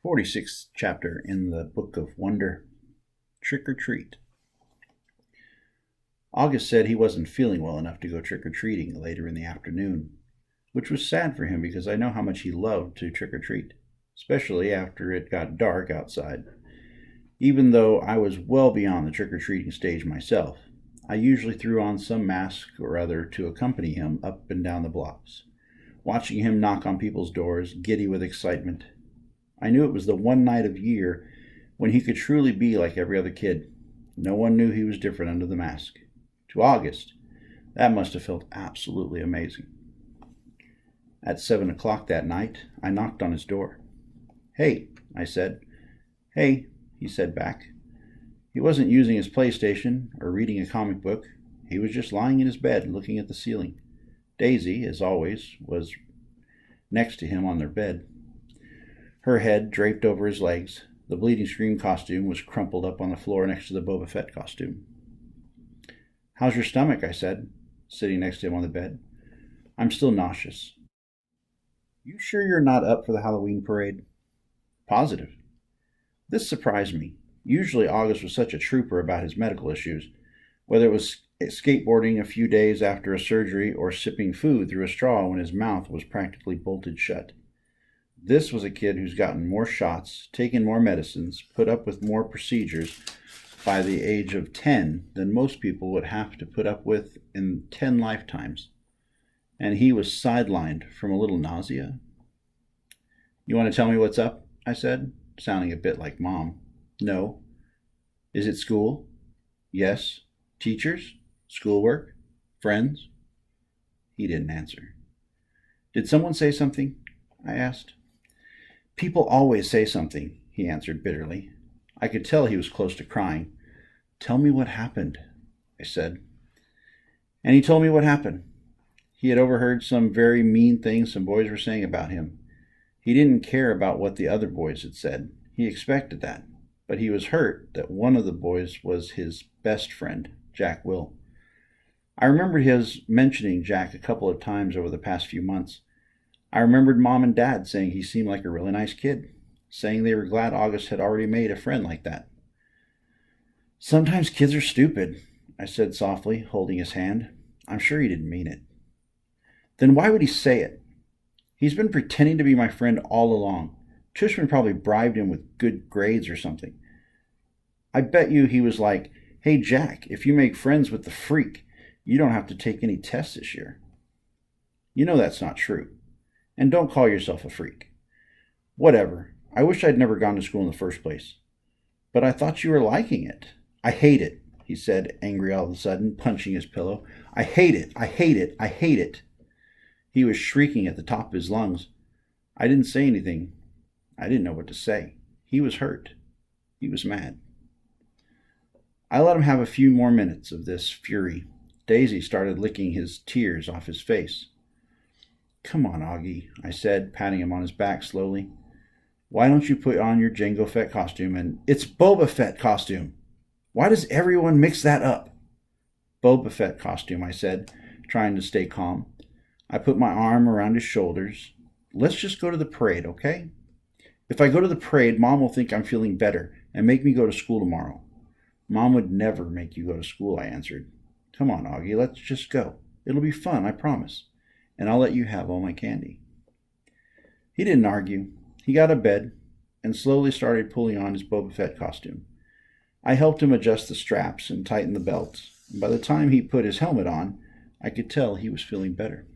46th chapter in the Book of Wonder, Trick or Treat. August said he wasn't feeling well enough to go trick-or-treating later in the afternoon, which was sad for him because I know how much he loved to trick-or-treat, especially after it got dark outside. Even though I was well beyond the trick-or-treating stage myself, I usually threw on some mask or other to accompany him up and down the blocks, watching him knock on people's doors, giddy with excitement. I knew it was the one night of year when he could truly be like every other kid. No one knew he was different under the mask. To August, that must have felt absolutely amazing. At 7 o'clock that night, I knocked on his door. "Hey," I said. "Hey," he said back. He wasn't using his PlayStation or reading a comic book. He was just lying in his bed looking at the ceiling. Daisy, as always, was next to him on their bed. Her head draped over his legs. The Bleeding Scream costume was crumpled up on the floor next to the Boba Fett costume. "How's your stomach?" I said, sitting next to him on the bed. "I'm still nauseous." "You sure you're not up for the Halloween parade?" "Positive." This surprised me. Usually August was such a trooper about his medical issues, whether it was skateboarding a few days after a surgery or sipping food through a straw when his mouth was practically bolted shut. This was a kid who's gotten more shots, taken more medicines, put up with more procedures by the age of 10 than most people would have to put up with in 10 lifetimes. And he was sidelined from a little nausea. "You want to tell me what's up?" I said, sounding a bit like Mom. "No." "Is it school?" "Yes." "Teachers? Schoolwork? Friends?" He didn't answer. "Did someone say something?" I asked. "People always say something," he answered bitterly. I could tell he was close to crying. "Tell me what happened," I said. And he told me what happened. He had overheard some very mean things some boys were saying about him. He didn't care about what the other boys had said. He expected that. But he was hurt that one of the boys was his best friend, Jack Will. I remembered his mentioning Jack a couple of times over the past few months. I remembered Mom and Dad saying he seemed like a really nice kid, saying they were glad August had already made a friend like that. "Sometimes kids are stupid," I said softly, holding his hand. I'm sure he didn't mean it. "Then why would he say it? He's been pretending to be my friend all along. Tushman probably bribed him with good grades or something. I bet you he was like, 'Hey Jack, if you make friends with the freak, you don't have to take any tests this year.' You know that's not true. And don't call yourself a freak. Whatever. I wish I'd never gone to school in the first place. But I thought you were liking it." "I hate it," he said, angry all of a sudden, punching his pillow. "I hate it. I hate it. I hate it." He was shrieking at the top of his lungs. I didn't say anything. I didn't know what to say. He was hurt. He was mad. I let him have a few more minutes of this fury. Daisy started licking his tears off his face. "Come on, Augie," I said, patting him on his back slowly. "Why don't you put on your Jango Fett costume and—" "It's Boba Fett costume! Why does everyone mix that up?" "Boba Fett costume," I said, trying to stay calm. I put my arm around his shoulders. "Let's just go to the parade, okay? If I go to the parade, Mom will think I'm feeling better and make me go to school tomorrow." "Mom would never make you go to school," I answered. "Come on, Augie, let's just go. It'll be fun, I promise. And I'll let you have all my candy." He didn't argue. He got a bed and slowly started pulling on his Boba Fett costume. I helped him adjust the straps and tighten the belts, and by the time he put his helmet on, I could tell he was feeling better.